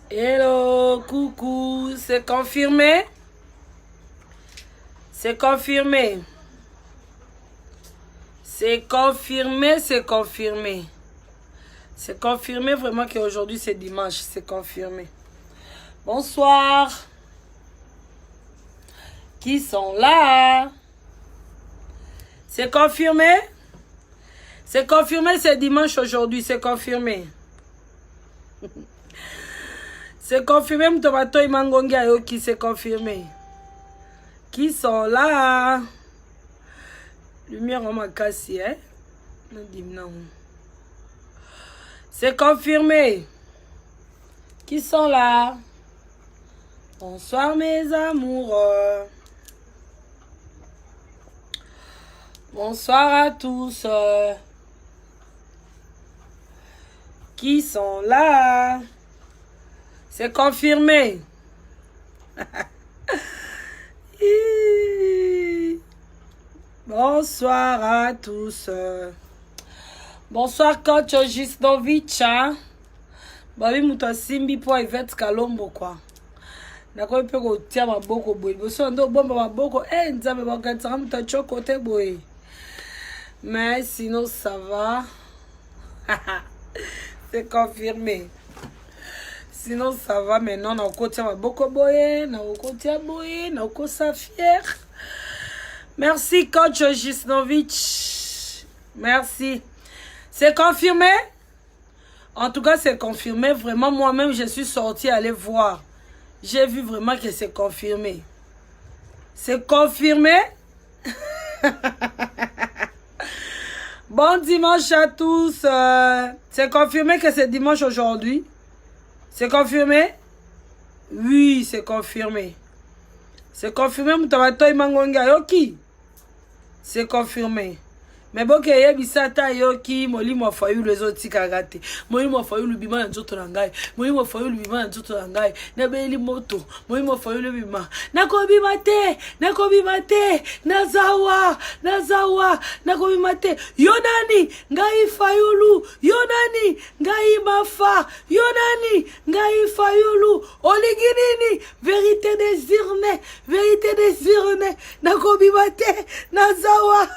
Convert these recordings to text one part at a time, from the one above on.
Hello, coucou, c'est confirmé? C'est confirmé. C'est confirmé, c'est confirmé. C'est confirmé vraiment qu'aujourd'hui c'est dimanche, c'est confirmé. Bonsoir. Qui sont là? C'est confirmé? C'est confirmé, c'est dimanche aujourd'hui, c'est confirmé. C'est confirmé, Mtomato Imangonga Yoki, c'est confirmé. Qui sont là? Lumière on m'a cassé, hein? C'est confirmé. Qui sont là? Bonsoir mes amoureux. Bonsoir à tous. Qui sont là? C'est confirmé. Bonsoir à tous. Bonsoir coach Gisnovic. Babi muta simbi po Yvette Kalombo quoi. Nako pe ko tia maboko boy. Boso ndo bomba maboko nzambe bakatsa muta chokote boy. Mais sinon ça va. C'est confirmé. Sinon ça va maintenant na ko tia maboko boy, na ko tia boy, na ko sa fier. Merci coach Gisnovic. Merci. C'est confirmé? En tout cas, c'est confirmé. Vraiment, moi-même, je suis sortie aller voir. J'ai vu vraiment que c'est confirmé. C'est confirmé? Bon dimanche à tous. C'est confirmé que c'est dimanche aujourd'hui? C'est confirmé? Oui, c'est confirmé. C'est confirmé, Mutamato Imangonga Yoki. C'est confirmé. Mais bon que yebisata yoki molimo fayu les autres kagate. Molimo fayu lubima na nzoto na ngai. Molimo fayu lubima na nzoto na ngai. Na beli moto. Molimo fayu lubima. Nakobima te, nakobima te. Nazawa, nazawa, nakobima te. Yonani ngai fayulu. Yonani ngai mafa. Yonani ngai fayulu. Oliginini vérité des urnes, vérité des urnes. Nakobima te, nazawa.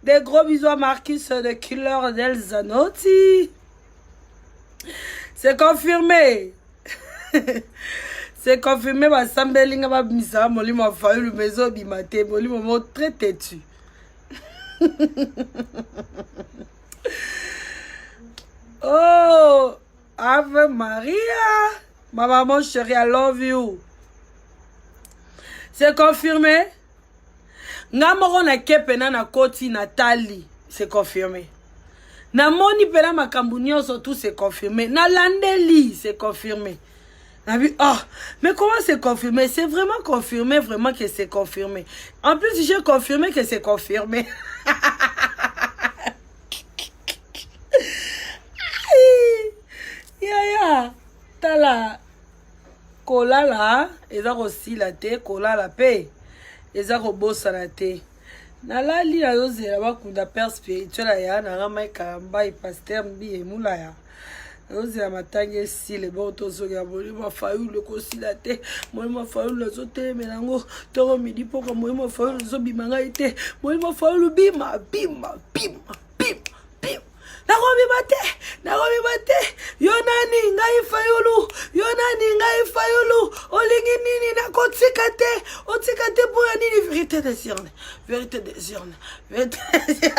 Des gros bisous à Marcus de Killer del Zanotti. C'est confirmé. C'est confirmé. Ma sambelinga ma misa molimo fa le maison bimate molimo très têtu. Oh, Ave Maria. Ma maman chérie, I love you. C'est confirmé. Ngamoro na kepena na koti Nathalie. C'est confirmé. Na moni pela makambunio surtout c'est confirmé. Na landeli c'est confirmé. Na vu oh mais comment c'est confirmé? C'est vraiment confirmé vraiment que c'est confirmé. En plus j'ai confirmé que c'est confirmé. Ya tala kolala eza aussi la te kolala pe eza kobosa la te nalali na yozela bakunda père spirituel ya na rama ikamba pasteur mbi emula ya yozela matange si le bon tozo ya molimo fayu le kosila te molimo fayu le zote melango toro midi poko molimo fayu le zo bimanga ite molimo fayu bima bima bima bima bima Nakobi bate yonani ngai fayulu yonani ngai fayulu olingi nini nakotika te otika te pour nini vérité des urnes vérité des urnes vérité des urnes.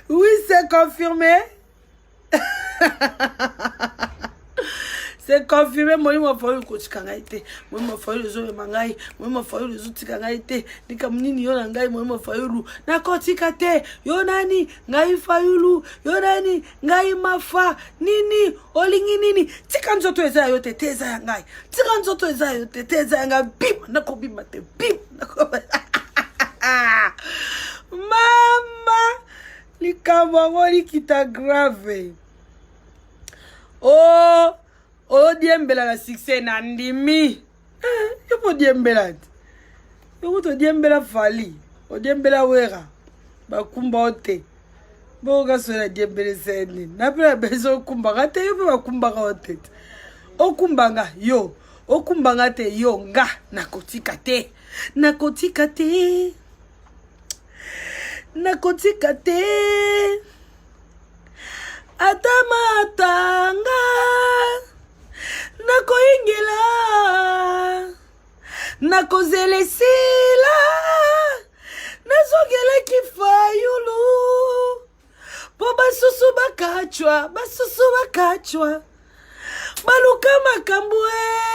Oui c'est confirmé. C'est confirmé, moi il m'a fallu coach kangaite, moi il m'a fallu les autres mangai, moi il m'a fallu les autres kangaite, ni comme nini yonangai, moi il m'a fallu na kotikate, yonani ngai fayulu, yonani ngai mafa, nini olingi nini, tikanzoto eza yote teza yangai, tikanzoto eza yote teza yangai, bim nakobima te bim nakoba. Mama likambo ngoli kita grave. Oh o diembela la succès na ndimi. Yo diembela. Yo to diembela fali. O diembela wera. Bakumba ote. Boga sola diembele seni. Napela bezo okumbanga te yo pe bakumbanga otete. Okumbanga yo. Okumbanga te yo nga nakotika te. Nakotika te. Nakotika te. Atamatanga. Nakoingela. Nakozele sila. Nazogele kifayulu. Po basusu bakachwa. Baluka makambwe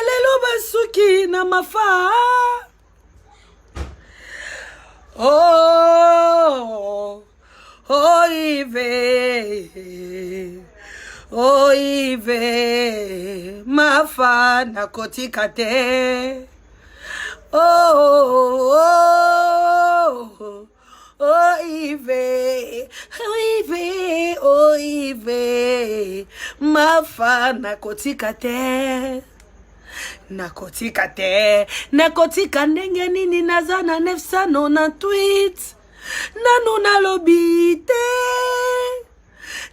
lelo basuki na mafa. Oh, oh Ive, mafa nakotika te. Oh, Ive, mafa nakotika te. Nakotika ndenge nini nazana 998 nanu nalobi te.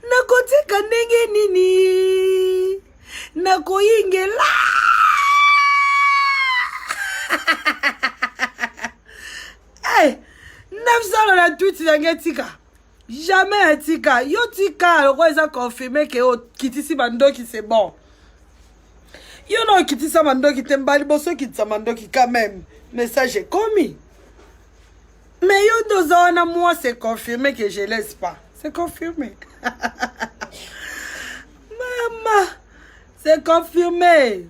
Nakotika ndenge nini nakoyingela. Hey, 998 yangetika. Jamais tika. Yo tika alors ils ont confirmé que oh kitisi bandoki c'est bon. Yo non kitisa bandoki tembali boso kitisa bandoki quand même. Mais ça j'ai commis. Mais yo dozana moi c'est confirmé que je laisse pas. C'est confirmé. Maman, c'est confirmé.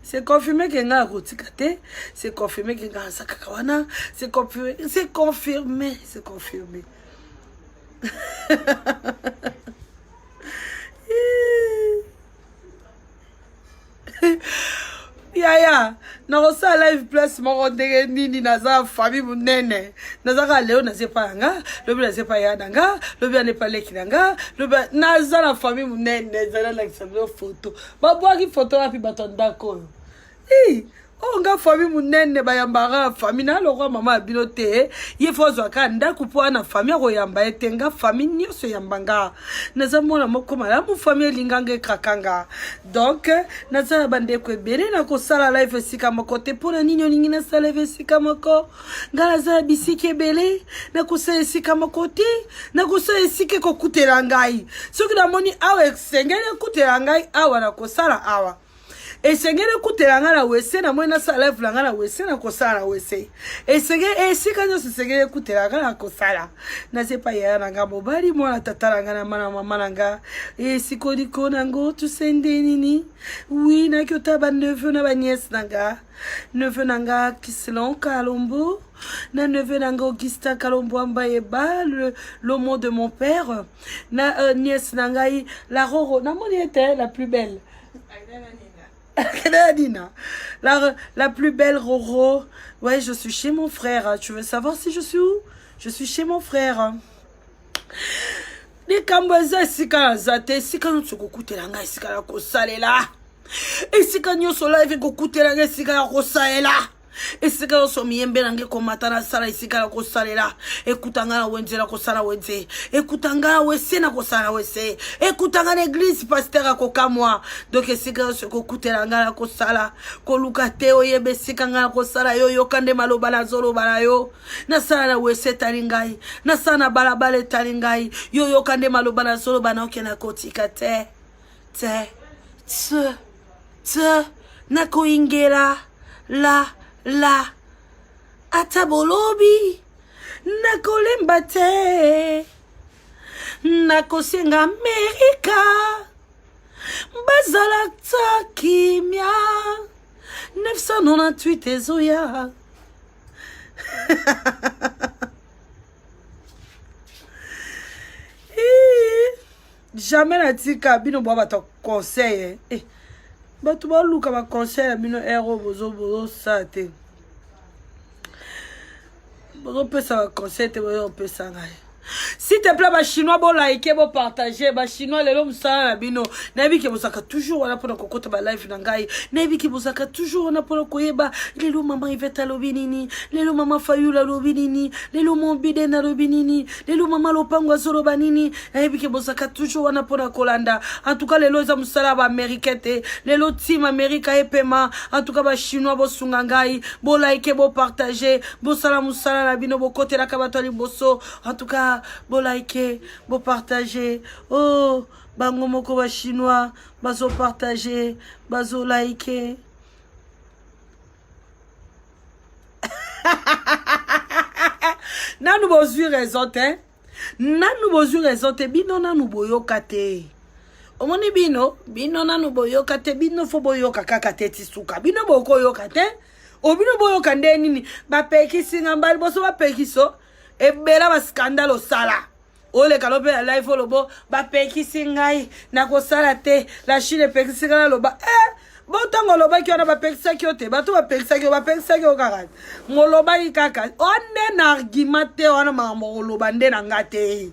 C'est confirmé que nga rotikate, c'est confirmé que nga sakakawana, c'est confirmé, c'est confirmé, c'est confirmé. Yaya, narosa live place moko ndenge nini naza famille munene. Nazaka leo nazepa nga, lobi nazepa ya nga, lobi anepa leki nga, lobi naza na famille munene, zala la kisabio photo. Babwaki photo na pi batondako. Oh nga famille munene bayambara famille na lokwa mama abinote ye fozwa ka ndaku po na famille ko yamba etenga famille nyonso yambanga naza mona moko malamu famille linganga kakanga donc naza bande ko ebele na ko sala live sika moko te pona ninyo ningi na sala live sika moko ngala za bisiki ebele na ko sala sika moko te na ko sala sika ko kutela ngai soki na moni awe sengele kutela ngai awa na ko sala awa. Et sengere kutelanga na wese na mwena sala fulanga na wese na kosala wese. Et sengere si kanyo sengere kutelanga na kosala. Na sepa ya na ngabo bali mwana tatalanga na mana mama nanga. Et sikodi konango tu sende nini. Oui na kyota ba neveu na ba nièce nanga. Neveu nanga Kislon Kalombo. Na neveu nanga Augustin Kalombo Ambayeba le mot de mon père. Na nièce nanga la Roro na moni était la plus belle. La plus belle Roro. Ouais, je suis chez mon frère. Tu veux savoir si je suis où? Je suis chez mon frère. Les Kambaza, sika zate, sika no tsukukutelanga, sika la kosalela. Et sika nyo sola ife kokutelanga, sika la kosalela. Et sika no somiembe nange komatana sala, sika la kosalela. Ekutanga na wenze la kosala wenze. Ekutanga na wese na kosala wese. Ekutanga na église pasteur akokamwa. Donc sika no sokukutelanga la kosala. Koluka teo yebe sika nga la kosala yo yokande maloba la zolo bala yo. Na sala na wese talingai. Na sala na balabale talingai. Yo yokande maloba la zolo bana okena kotika te. Na koingela la atabolobi na kolemba te na kosenga Amerika bazala takimia 998 ezoya. Jamais na tika bino bwa bato conseil bato ba luka ba conseil bino ero bozo sate bozo pesa ba conseil te bozo pesa ngai S'il te plaît, les Chinois, bon like, bon partager, les Chinois, les hommes, ça, bino. Nabi qui vous a toujours, on a pour le cocotte, ba live nangai. Nabi qui vous a toujours, on a pour le koyeba. Les lots, maman, Yvette à l'obinini. Les lots, maman, Fayoula l'obinini. Les lots, mon biden à l'obinini. Les lots, maman, l'opangwa sorobanini. Nabi qui vous a toujours, on a pour la colanda. En tout cas, les lots, les salaba américains, les lots, team américain et paiement. En tout cas, les Chinois, bon sungangai. Bon like, bon partager. Bon salam, la bino, bon côté, la kabatali, bosso. En tout cas, bon like, bon partager. Oh, bango moko ba chinois, bazo partager, bazo like. Nanu bozu raison te. Nanu bozu raison te bino nanu boyoka te. Omoni bino nanu boyoka te bino fo boyoka kaka te tisuka. Bino boko yoka te. Obino boyoka nde nini ba pekisi ngambali boso ba pekiso. E bela ba scandale sala. Ole kalope la live lobo ba pekisi ngai na ko sala te la Chine pekisi ngala loba botango loba ki ona ba pekisa ki ote ba to ba pekisa ki okaka ngoloba ikaka onne na argument te ona mambo loba nde na ngate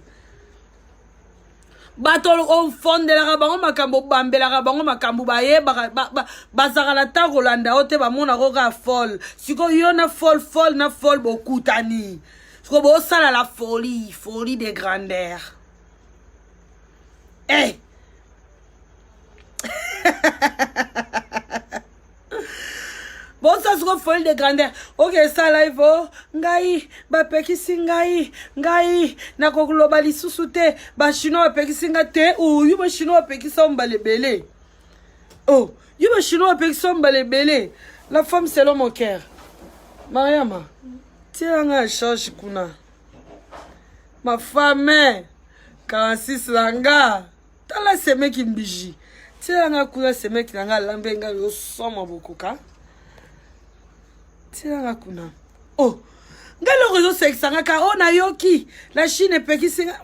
bato on fonde la bango makambo bambela ka bango makambo baye bazaka la ta Rolanda ote ba mona ko ka folle siko yo na folle bokutani. Sikobo sala la folie de grandeur. Eh. Bon ça sera folie de grandeur. Ok ça live oh ngai ba pekisi ngai na ko globali susute ba chinois pekisi ngate ou yu ba chinois pekisi ombalebele. Oh, yu ba chinois pekisi ombalebele. La femme selon mon cœur. Mariama. Tiens, un change kuna. Ma femme, 46 langa. Tala seme qui mbiji. Tiens, un kuna seme qui langa lambenga yo soma bokuka. Tiens, un kuna. Oh, ngalo rezo seksanga ka ona yoki. La Chine pekisinga.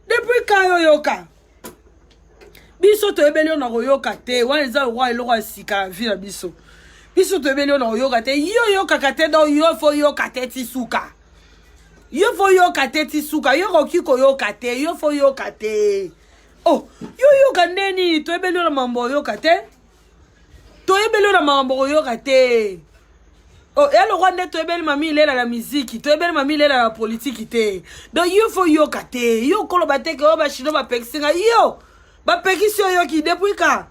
Depuis quand yo yoka? Biso to ebelio na yoka te. Wana za roi eloko sika vila biso. Biso to ebelio na yoka te. Yo kakate do yo fo yoka te tisuka. Yo fo yoka te tisuka. Yo kiko yoka te. Yo fo yoka te. Oh, yo yoka neni. To ebelio na mambo yoka te. To ebelio na mambo yoka te. Oh, et le roi de to ebeli mami il est la musique. To ebeli mami il est la politique te. Donc yo fo yoka te. Yo kolo bate ke oba shino ba pekisinga. Yo. Ba pekisio yoki depuis ka.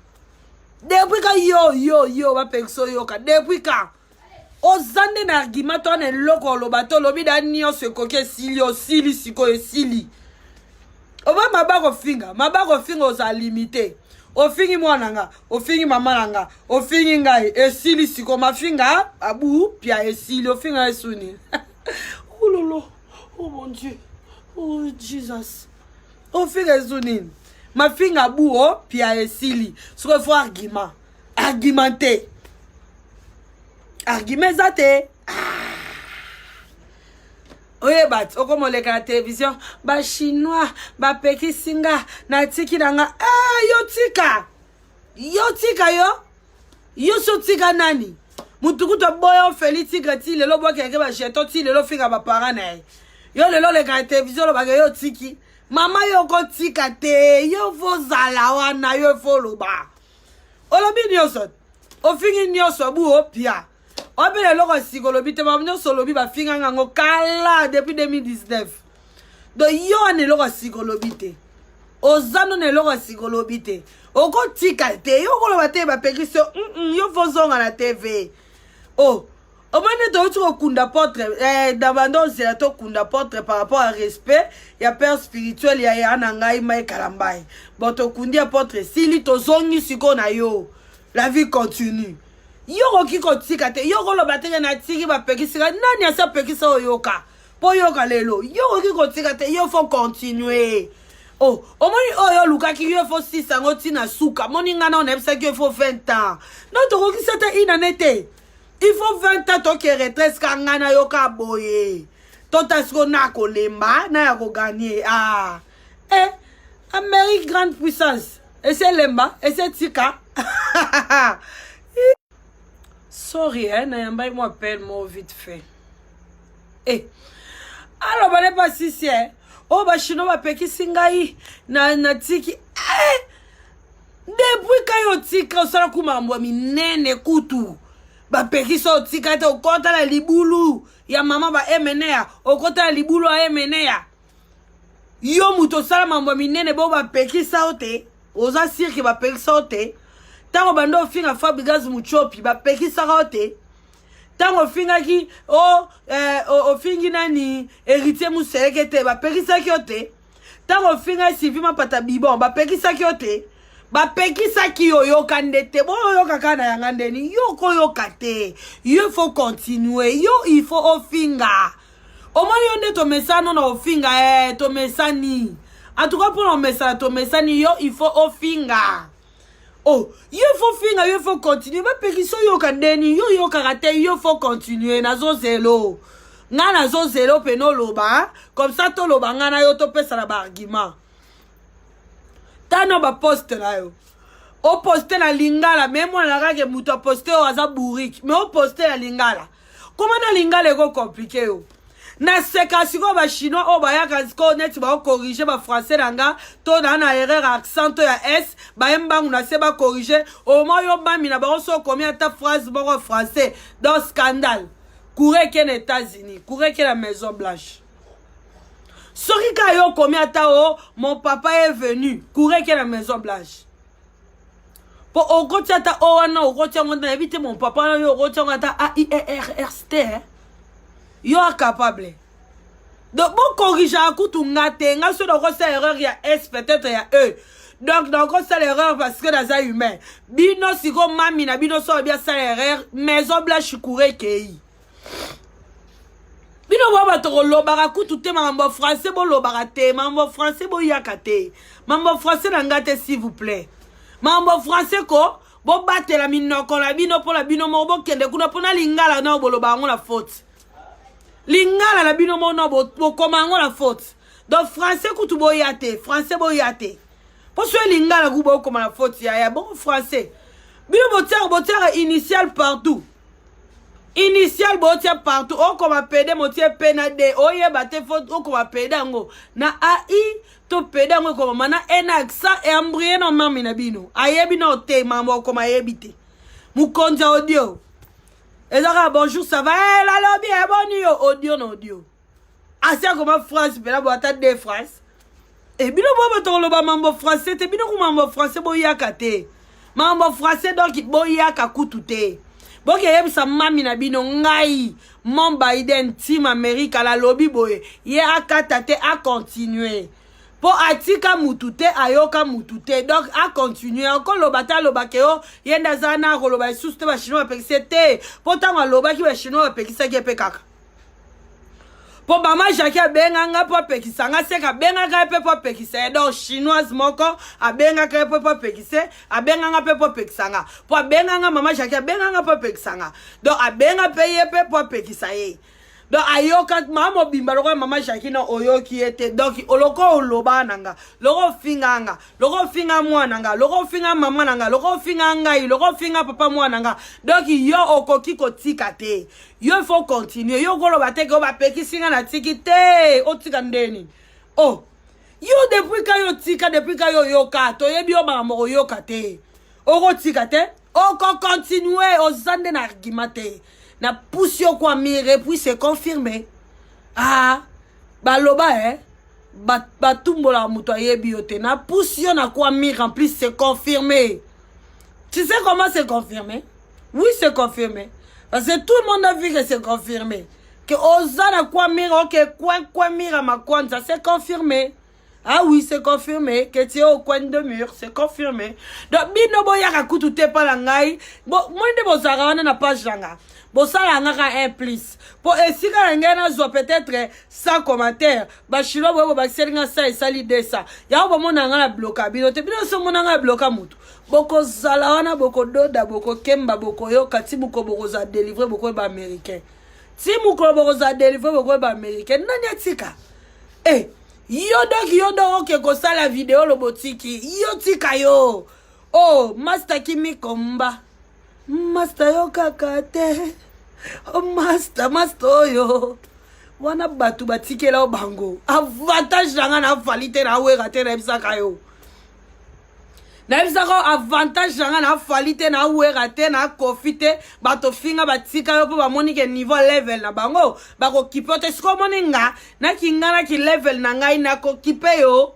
Depuis ka yo ba pekso yoka. Depuis ka. Ozande na argument ton en loko lo bato lobi da nyo se koke sili siko e sili. Oba mabako finga oza limité. Ofingi mwana nga, ofingi mama nanga, ofingi ngai esili siko mafinga abu pia esili ofinga esuni. Oh lolo. Oh mon Dieu. Oh Jesus. Ofinga esuni. Mafinga abu o pia esili. Siko fo argument. Argumenter. Argumezate. Oye bat, okomo leka la télévision, ba chinois, ba pekisinga, na tiki nanga, yo tika yo so tika nani, mutukuto boyo feli tika ti, lelo boke yake ba jeton ti, lelo finga ba parane, yo lelo leka la télévision, lo bage yo tiki, mama yo ko tika te, yo fo zalawana, yo fo loba, olobi nyosot, ofingi nyosot bu opia, Obe le loko sikolobi te mamnyo solobi ba finga ngango kala depuis 2019. Do yo ne loko sikolobi te. Ozano ne loko sikolobi te. Oko tika te. Yo kolo bate ba pekisio yo fozonga na TV. Oh. Omane to utu kunda portre d'abandon c'est to kunda portre par rapport à respect ya père spirituel ya anangai mai kalambai. Boto kundi portre sili to zongi siko na yo. La vie continue. Yo ki ko tika te yo ko lo batenge na tiki ba pekisika nani asa pekisa oyoka po yoka lelo yo ki ko tika te yo faut continuer oh omoni oyo luka ki yo faut 6 ans tina suka moni ngana on ebisa ki yo faut 20 ans non to ki sata inanete il faut 20 ans to ke retraite ka ngana yoka boye to tasko na ko lemba na ya ko gagner Amérique grande puissance et c'est lemba et c'est tika. Sorry, Nayamba m'appelle moi vite fait. Alors, on n'est pas si c'est. Oh, bah, chino, bah, peki singai. Na tiki. Depuis quand yo tika, on s'en a koumambo, mi nene kutu. Bah, peki so tika, te, au konta la libulu. Ya maman, bah, emenea. Au konta la libulu, a emenea. Yo, mouto, sala mambo, mi nene, bon, bah, peki saote. Oza sirki, bah, peki saote. Tango bando finga Fabregas Muchopi, bah, peki saote. Tango finga ki o fingi nani héritier muselekete ba pekisa kyote. Tango finga Sylvie Pata Bibon ba pekisa kyote. Ba pekisa ki yo kandete bo yo kakana yangandeni yo ko yo kate. Yo faut continuer. Yo il faut o finga. Au moins yo ne to mesano na o finga to mesani. En tout cas pour le mesana to mesani yo il faut o finga. Oh, il faut continuer. Ba pekiso yo kandeni, yo karate, il faut continuer. Nazo zelo. Nga nazo zelo peno loba. Comme ça, to loba nga na yo to pesa la argument. Tano ba poste na yo. O poste na lingala. Même moi la rage muto poste o aza bourrique. Mais o poste la lingala. Comment na lingala ego compliqué yo? Na seka siko ba chinois o ba yaka siko net ba corriger ba français nanga to na erreur accent ya s ba mbangu na se ba corriger au moins yo ba mina ba so combien ta phrase ba français dans scandale courir qu'en États-Unis courir que la Maison Blanche sori ka yo combien ta o mon papa est venu courir que la Maison Blanche pour au côté ta o wana au côté on a évité mon papa yo au côté on ta AIRRST yo capable donc bon corriger à coup tout ngate nga so donc c'est erreur il y a S peut-être il y a E donc c'est l'erreur parce que dans un humain bino siko mami na bino so bien ça l'erreur Maison Blanche courir kei bino baba to lobara coup tout mambo français bon lobara te mambo français bon yakate mambo français na ngate s'il vous plaît mambo français ko bo battre la mino ko la bino pour la bino mo bo kende kuna pona lingala na boloba ngo la faute lingala la bino mono bo komango la faute donc français kutu boyate français boyate pour ce lingala kubo koma la faute ya bon français bino botier initial partout initial botier partout o koma pede motier pena de oye bate faute o koma pede ngo na ai to pede ngo koma mana en accent et embryon no mami na bino ayebi no te mambo koma yebite mukonja audio. Et là, bonjour, ça va? Eh, la lobby est bonne, audio, non, audio. Ah, c'est comme France, mais là, vous attendez des phrases. Et bien, vous avez le mambo français, et bien, vous mambo français, vous yakate. Mambo français, donc, vous yakakutute. Bon, il y a sa mamina bino ngai, mon Biden, team Amérique, la lobby, boy, yakatate à continuer. Pour atika mutute ayoka mutute donc à continuer encore le bata lo bakeo yenda zana ko lo ba suste ba chinois pekisete pour tant lo ba ki ba chinois pekisa ke pekaka pour mama jaki abenganga po pekisanga seka benganga pe po pekisa donc chinoise moko abenga ka po pekise abenganga pe po pekisanga po abenganga mama jaki abenganga po pekisanga donc abenga pe ye pe po pekisa ye. Donc ayoka mama bimba loko mama Jacquina oyoki ete donc oloko oloba nanga loko finga mwana nanga loko finga mama nanga loko finga ngai loko finga papa mwana nanga donc yo okoki kotika te yo faut continuer yo koloba te ko ba peki singa na tiki te otika ndeni oh yo depuis ka yo yoka to yebi yo mama yoka te oko tika te oko continuer ozande na argumenter na poussio kwa mire puis c'est confirmé ah baloba batumbo la muto yebi yote na poussio na kwa mire en plus c'est confirmé. Tu sais comment c'est confirmé? Oui, c'est confirmé parce que tout le monde a vu que c'est confirmé que ozana kwa mire OK kwa mire ma kwanza c'est confirmé. Ah oui, c'est confirmé que tu es au coin de mur, c'est confirmé. Donc bino boya ka kutute pa la ngai bo mwende bozara wana na page langa bosala ngaka un plus pour esika ngena zo peut-être sans commentaire ba chilo bo ba selinga ça et sali de ça ya bo mona ngala bloka bino te bino so mona ngala bloka mutu boko zala wana boko doda boko kemba boko yo katibu ko boko za délivrer boko ba américain timu ko boko za délivrer boko ba américain nani atika eh yodo oke kosa la vidéo lo botiki yo tika yo oh master kimi komba master yo kakate oh master yo wana batu batikela o bango avantage nanga na fali te na wera te na bisaka yo na bisaka avantage nanga na fali te na wera te na kofi te bato finga batika yo po bamoni ke niveau level na bango bako kipe te siko moni nga na kinga na ki level na ngai na ko kipe yo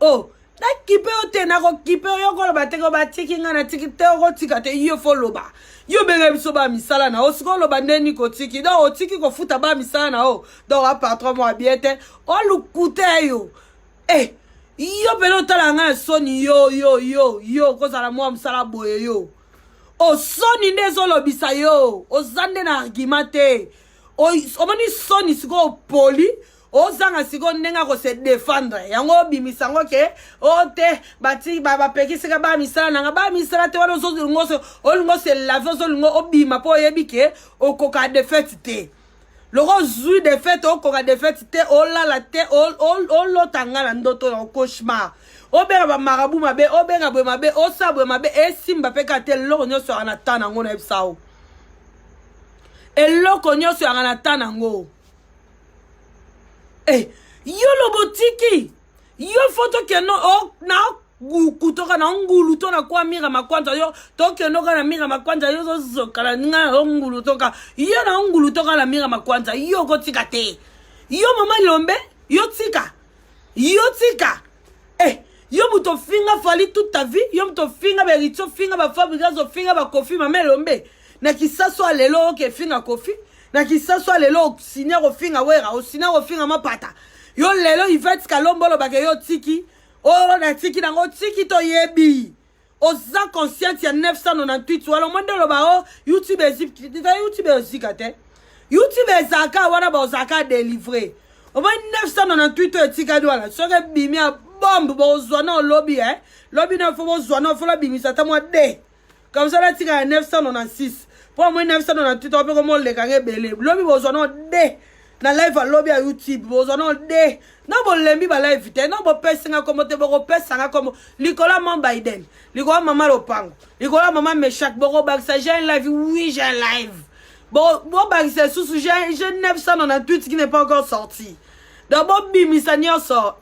oh na kipe yo te na ko kipe yo ko ba te ko ba tiki nga na tiki te ko tika te yo fo loba yo benga biso ba misala na o siko loba ndeni ko tiki do o tiki ko futa ba misala na o do a patron mo abiete o lukute yo yo pelo tala nga soni yo ko sala mo misala boye yo o soni ndezo lobisa yo o zande na argumente o mani soni siko poli o zanga siko nenga ko se défendre yango bimisango ke o te bati baba pekisika ba misala nanga ba misala te wana so lingo se lave so lingo obima po yebike o koka défaite te loko zui défaite o koka défaite te o lala te o lotanga na ndoto na cauchemar o benga ba marabu mabe o benga bwe mabe o sabwe mabe e simba peka te loko nyoso ana tana ngo na ebisao eloko nyoso ana tana ngo yo lobotiki yo foto ke no o na kutoka na ngulu to na kwa mira makwanza yo to ke no kana mira makwanza yo zo kala nga ngulu toka yo na ngulu toka la mira makwanza yo ko tika te yo mama lombe yo tika yo muto finga fali toute ta vie yo muto finga berito finga ba fabricazo finga ba kofi mama lombe na kisaso alelo ke finga kofi na kisaso lelo sinya ko finga wera o sinya ko finga mapata yo lelo Yvette Kalombolo bake yo tiki o na tiki na ngo tiki to yebi o za conscience ya 998 wala mondelo ba o YouTube ezikate YouTube ezaka wana ba ozaka délivrer o ba 998 etika douala soke bimi a bombe bo zona lobby lobby na fo bo zona fo la bimi sa ta mo de comme ça la tika 996 pour moi 998 on peut comment les carré belé lobby bozono de na live lobby à YouTube bozono de na bo lembi ba live te na bo pesinga comme te bo pesanga comme Nicolas Biden Nicolas Maman Lopango Nicolas Maman Meshak bo baksa j'ai un live oui j'ai un live bon baksa sous j'ai 998 qui n'est pas encore sorti d'abord bimisa nyoso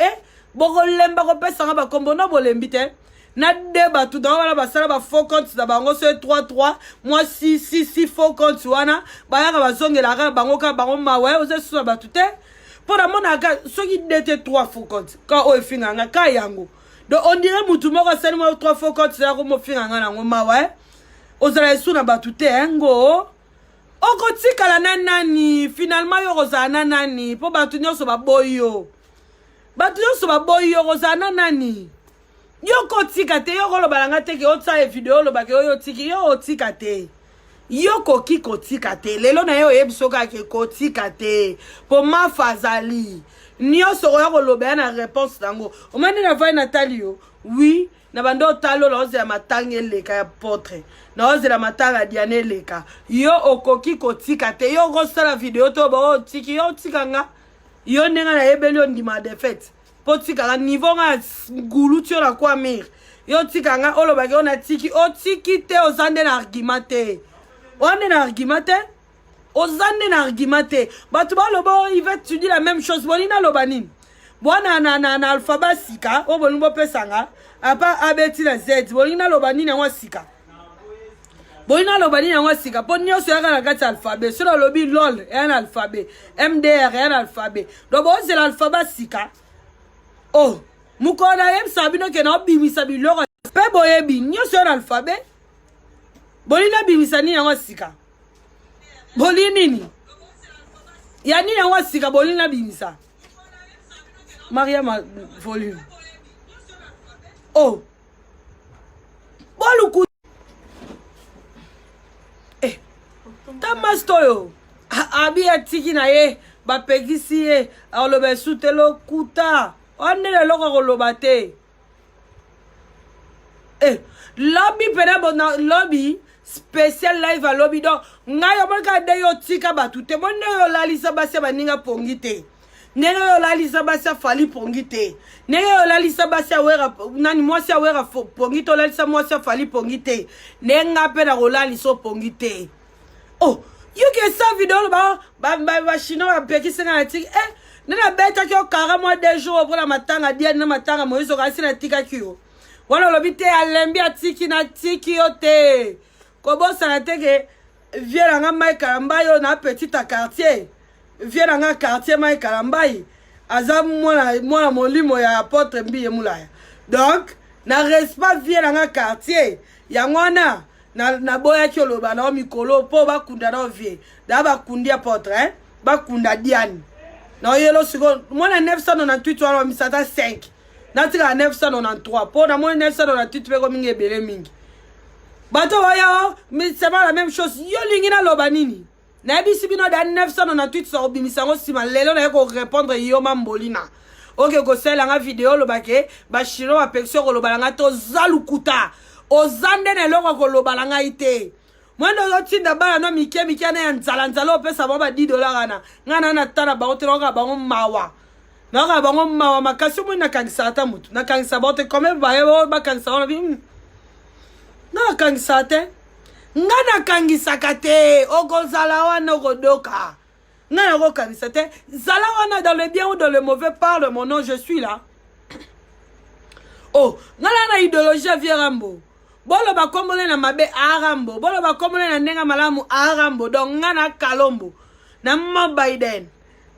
bo lemba ko pesanga ba kombo na bo lembi te na débat tout dans la basala ba faux compte da bango c'est 33 moi 6 faux compte wana ba ya ba zongela ka bango ka bango mawe oze sous ba tout pour la mona ka so qui dete 3 faux compte quand o finga nga ka yango donc on dirait mutu moko seulement 3 faux compte ça ko mo finga nga ngo mawe ozala sous na ba tout ngo oko tikala nani finalement yo rozana nani po ba tout nyoso ba boyo rozana nani yo ko tika te yo ko balanga te ke otsa e video lo ba ke yo tiki yo tika te yo ko ki ko tika te lelo na yo ebiso ka ke ko tika te po ma fazali nyo so yo ko lo ba na réponse dango o mani na vai Nathalie yo oui na bando talo lo ze matange leka ya potre na oze la matanga diane leka yo okoki ko tika te yo ko sala video to ba tiki yo tika nga yo nenga na ebelio ndima defete potika la niveau nga ngulu tio la kwa mir yo tika nga olo bage ona tiki o tiki te ozande na argumente ozande na argumente batu ba lobo Yvette tu dis la même chose bolina lobanine bwana na alphabet sika o bolumbo pesanga apa abeti na z bolina lobanine ngwa sika po nyoso yaka na kati alphabet sur lobi lol un alphabet mdr un alphabet donc c'est l'alphabet sika oh mukona yem sabino ke na bimisa biloko pe boyebi nyoso na alphabet bolina bimisa ni yango sika bolinini ya ni yango sika bolina bimisa Maria volume oh boluku tamastoyo abi atiki na ye ba pegisi ye alobe sutelo kuta on est loko ko lobate lobby pena bona lobby spécial live à lobby donc ngayo baka de yo tika batute bonne yo lalisa basa baninga pongite nenge yo lalisa basa fali pongite nenge yo lalisa basa wera nani mwasi wera pongite lalisa mwasi fali pongite nenga pena ko lalisa pongite oh Yo que ça vidéo ba chinois peki senga na tik nana beta ki okara moi des jours pour la matanga dia na matanga mo iso kasi na tika kio wana lobite alembi atiki na tiki yote ko bosa na teke viens nga mai karamba yo na petit quartier viens nga quartier mai karambai aza mwana molimo ya apôtre mbi emulaya donc na respect viens nga quartier ya ngwana na boya ki oloba na mikolo po bakunda na vie da bakundi apôtre bakunda diane na yelo siko mwana 998 wana misata 5 na tika 993 po na mwana 998 pe ko mingi ebele mingi bato waya mais c'est pas la même chose yo lingi na loba nini na bisi bino da 998 so bimisango sima lelo na ko répondre yo mambolina oke ko sela nga vidéo lobake ba chino ba pexo ko loba nga to zalukuta ozande ne loko ko loba nga ite mwendo zo tinda bana no mike na nzala opesa ba $10 ngana na tana ba otelo ka bango mawa na ka bango mawa makasi mo na kangisa ata mutu na kangisa ba te comme ba kangisa ona bi na kangisa te ngana kangisa kate okozala wana okodoka ngana ko kangisa te zala wana dans le bien ou dans le mauvais parle mon nom je suis là oh ngana na idéologie Vierambo bolo ba komole na mabe arambo bolo ba komole na ndenga malamu arambo donc ngana kalombo na ma Biden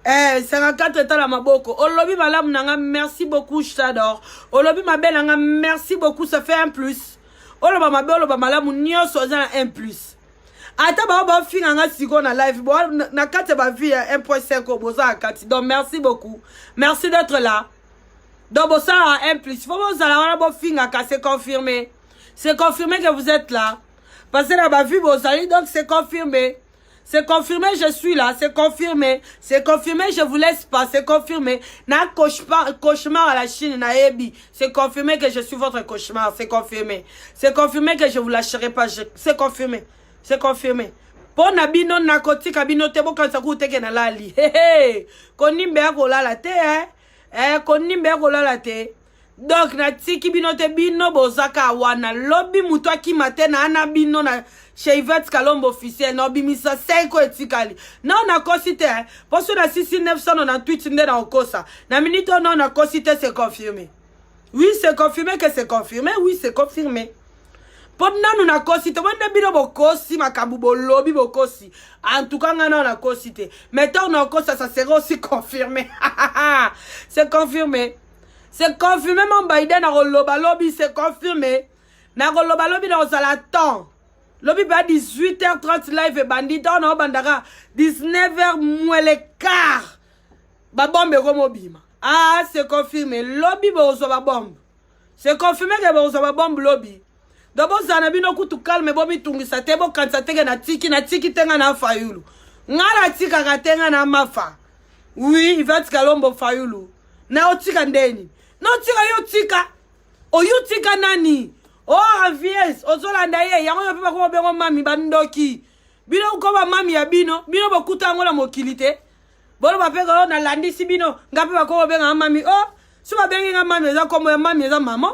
54 états la maboko olobi malamu nanga merci beaucoup je t'adore olobi mabe nanga merci beaucoup ça fait un plus oloba mabe oloba malamu nyoso za un plus ata ba finga nga siko na live bo na kate ba vie 1.5 boza akati donc merci beaucoup merci d'être là donc boza un plus faut vous ala wana bo finga ka c'est confirmé. C'est confirmé que vous êtes là. Parce que là, ma vie, vos amis, donc c'est confirmé. C'est confirmé, je suis là. C'est confirmé. C'est confirmé, je vous laisse pas. C'est confirmé. Na cauchemar à la Chine, na Ebi. C'est confirmé que je suis votre cauchemar. C'est confirmé. C'est confirmé que je vous lâcherai pas. C'est confirmé. C'est confirmé. Pour nabino narcotique, abino tebo quand ça coûte que na lali. Hé konimbe ako la te, konimbe ako la te. Donc na tiki bino te bino bozaka wana lobby muto akimate na ana bino na chez Yvette Kalombo officiel no bimisa 5 etikali na na kosite parce que na 6998 nde na okosa na minute non na kosite c'est confirmé oui c'est confirmé que c'est confirmé oui c'est confirmé Ponna nous na kosite wende bino bokosi makabu bolobi bokosi en tout cas ngana na kosite mettons na kosa ça sera aussi confirmé c'est confirmé. C'est confirmé, mon Biden a roloba lobby, c'est confirmé. Na roloba lobby dans la temps. Lobby ba 18h30 live et bandit on a bandara 19h moins le quart. Ba bombe comme bima. Ah, c'est confirmé. Lobby ba oso bombe. C'est confirmé que ba oso bombe lobby. D'abord ça na bino kutu calme bobi tungi sa tebo quand ça tenge na tiki tenga na fayulu. Ngala tika katenga na mafa. Oui, il va Kalombo fayulu. Na otika ndeni. Non tika yo tika. O yo tika nani? Oh avies, ozolanda ye yango yo pe ko bengo mami bandoki. Bino ko ba mami ya bino bokuta ngola mokilite. Bolo ba pe ko na landi si bino ngape ba ko benga mami. Oh, so ba benga mami za komo ya mami za mama.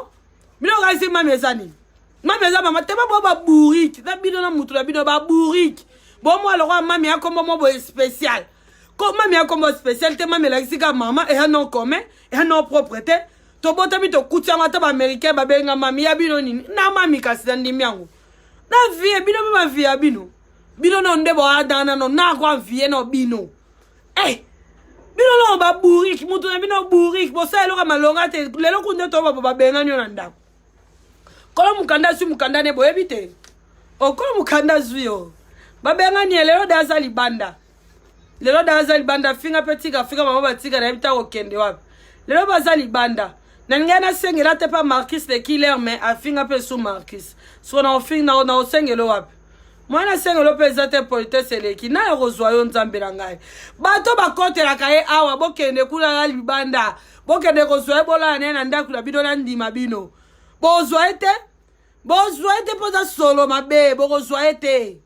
Bino ga isi mami za ni. Mami za mama te ba bourrique. Na bino na mutu na bino ba bourrique. Bon moi le roi mami a comme mo spécial. Comme mami a comme spécial te mami la sika mama et un nom commun et un nom propreté. To bota mi to kutia mata ba américain ba benga mami ya bino nini na mami kasi ndimi yangu na vie bino ba vie ya bino bino no ndebo adana no na kwa vie no bino bino no ba bourrique mutu na bino bourrique bo sa eloka malonga te lelo kunde to ba benga nyo na ndako kola mukanda su mukanda ne bo ebite o kola mukanda su yo ba benga ni lelo daza libanda finga petika finga mama batika na ebita okende wapi lelo baza libanda nangena sengela te pa Marcus le killer mais afinga pe sous Marcus so na ofinga na osengelo wapi mwana sengelo pe zate politesse leki na rozwayo nzambe na ngai bato bakotela kaye awa bokende kula libanda bokende kozwaye bola na ndaku la bidola ndima bino bozwaye te poza solo mabe bozwaye te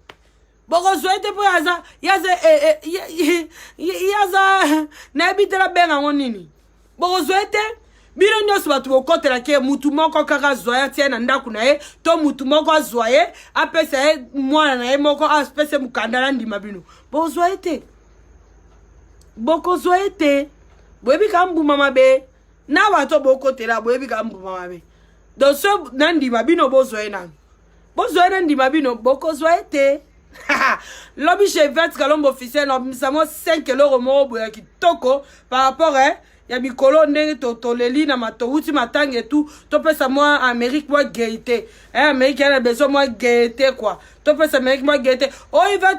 po yaza na bitela benga ngonini bozwaye te bino nyonso bato bokotela ke mutu moko kaka zoya tie na ndaku na ye to mutu moko azoye apesa ye mwana na ye moko apesa mukanda na ndima bino bozoye te bokozoye te boyebi ka mbuma mabe na bato bokotela boyebi ka mbuma mabe donc so na ndima bino bozoye na ndima bino bokozoye te lobi chez Vette Kalombo officiel no misamo 5 € moko boya kitoko par rapport ya mikolo ndenge toleli na matouti matange tout topesa moi Amérique moi gaieté Amérique a besoin moi gaieté quoi topesa Amérique moi gaieté oh il va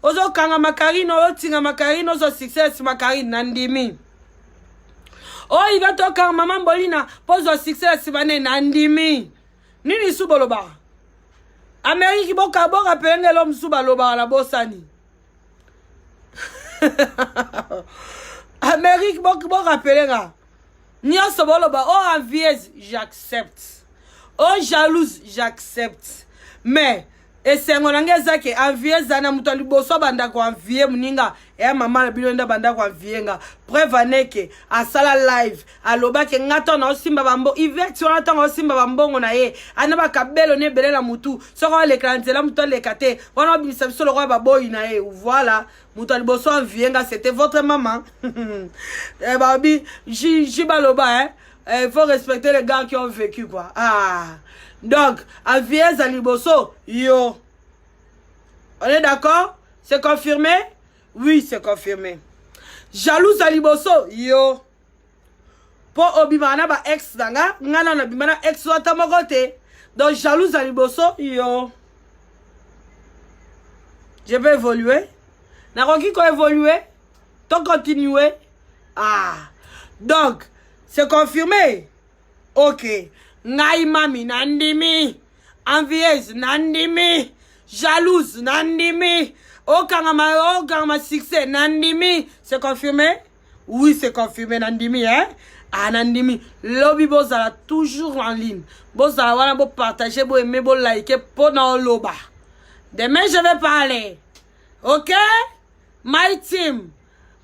ozo kanga makarino otinga makarino ozo success makarino nandimi oh il va to kanga maman Bolina pozo success bane nandimi nini suboloba Amérique boka boka penge l'homme subaloba la bosani Amérique, bon rappeler là. Nyonso boloba, oh envieuse, j'accepte. Oh jalouse, j'accepte. Mais et c'est mon angeza que envieuse ana mutali boso banda ko envier muninga e mama na bilonda banda ko enviernga. Preuve que a sala live aloba ke ngato na osimba bambo Yvette on attend osimba bambongo na ye anaba kabelo ne belela mutu soko le klantela muto le kate wana bisa biso le roi baboy na ye voilà muto liboso enviernga c'était votre maman. Eh babi jibaloba il faut respecter les gars qui ont vécu quoi. Ah donc, envieuse à Liboso, yo. On est d'accord? C'est confirmé? Oui, c'est confirmé. Jalouse à Liboso, yo. Pour Obimana, ba ex danga, ngana na bimana ex wata mogote. Donc, jalouse à Liboso, yo. Je vais évoluer. N'a pas qui évoluer? T'as continué? Ah. Donc, c'est confirmé? Ok. Ngai mami nandimi, envieuse nandimi, jalouse nandimi, okangama succès nandimi, c'est confirmé? Oui, c'est confirmé nandimi, hein? Ah nandimi, lobby bozala toujours en ligne, bozala wana bo partager, bo aimer, bo liker, po na loba. Demain je vais parler, ok? My team,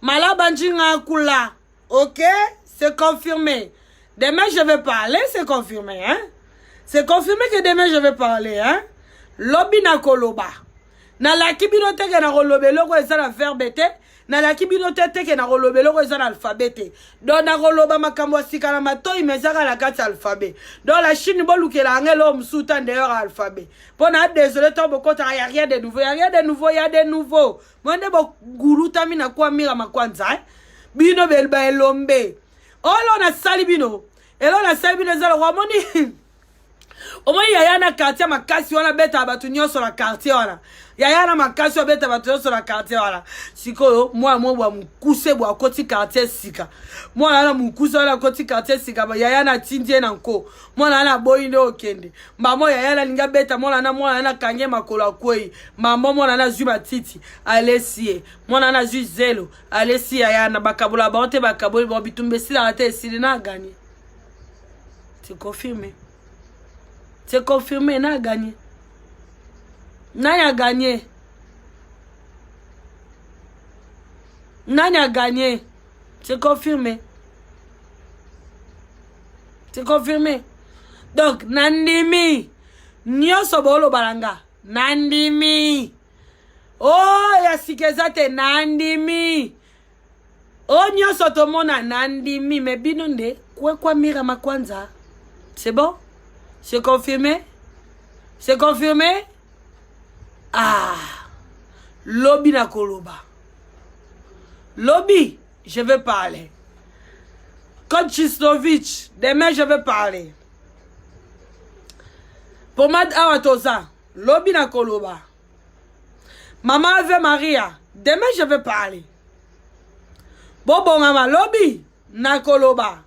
malabanjinga kula, ok? C'est confirmé. Demain, je vais parler, c'est confirmé, hein? C'est confirmé que demain, je vais parler, hein? Lobby na koloba. Na la kibinote ke na rolobe loko eza na verbe te. Na la kibinote te ke na rolobe loko eza na alphabet te. Donc na roloba makambo sika na matoi mezaka na kati alphabet. Donc la Chine boluke la ngelo msuta d'ailleurs alphabet. Pona désolé to bokota ya rien de nouveau, ya rien de nouveau, ya de nouveau. Mwende bo guluta mina kwa mira makwanza, hein? Bino belba elombe. Olo na salibino. Elo na salibino zalo wamoni. Omoni yaya na quartier makasi wana beta batu nyonso na quartier wana. Yaya na makasi wana beta batu nyonso na quartier wana. Sikoyo mwa bwa mukuse bwa koti quartier sika. Mwa na mukuse wana koti quartier sika ba yaya na tindie na nko. Mwa na boyi ndo okende. Mamo yaya na linga beta mwa na kange makolo kwei. Mamo mwa na zuma titi alesie. Mwa na zu zelo alesie yaya na bakabula baote bakaboli bo bitumbe sila ate silina gagné. C'est confirmé. C'est confirmé, n'a gagné. N'a gagné. N'a gagné. C'est confirmé. C'est confirmé. Donc, Nandimi. Nyoso bolo balanga. Nandimi. Oh, ya sikezate Nandimi. Oh, nyoso tomona Nandimi. Mais binonde, kwa mira makwanza. C'est bon? C'est confirmé? C'est confirmé? Ah! Lobby na koloba. Lobby, je vais parler. Coach Chistovic, demain je vais parler. Pomade Awatoza, lobby na koloba. Maman Ave Maria, demain je vais parler. Bobo Mama, lobby na koloba.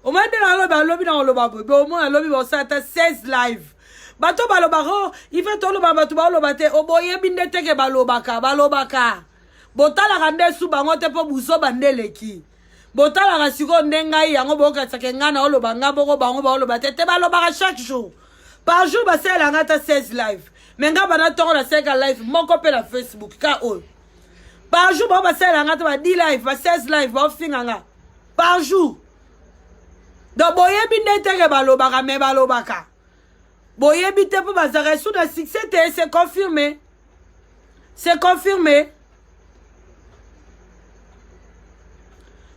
Au moins de lobby dans le lobby, au moins lobby va sortir 16 live. Bato balobaro, il fait tout le bato balobate, oboye binde teke balobaka. Botala rande su bangote po buso bandele ki. Botala rasiko ndenga yango boka tsakenga na olobanga boko bango balobate te balobaka chaque jour. Par jour ba sela ngata 16 live. Menga bana tongo na 5 live moko pe na Facebook ka o. Par jour ba sela ngata ba 10 live, ba 16 live ba finga nga. Par jour. Donc, boyebi nete balobaka, me balobaka. Boyebi te pour bazare sous le succès, c'est confirmé. C'est confirmé.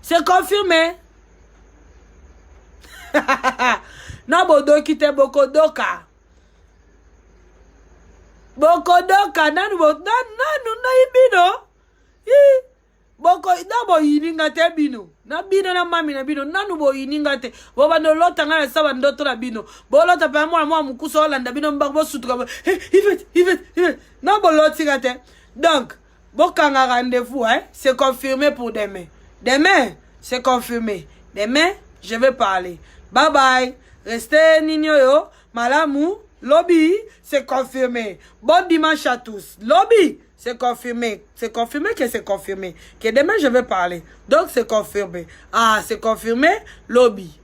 C'est confirmé. Non, bodo kite bokodoka. Bokodoka, nanu ibino. Boko na yininga te bino. Na bino na mami na bino. Nanu bo yininga te. Boba no lota nga na saba ndoto na bino. Bo lota pa mwa mukuso olanda bino mbako sutuka. Yvette. Na bo loti nga te. Donc, bokanga rendez-vous, hein. C'est confirmé pour demain. Demain, c'est confirmé. Demain, je vais parler. Bye bye. Restez nino yo. Malamu. Lobby, c'est confirmé. Bon dimanche à tous. Lobby, c'est confirmé. C'est confirmé que c'est confirmé. Que demain, je vais parler. Donc, c'est confirmé. Ah, c'est confirmé. Lobby.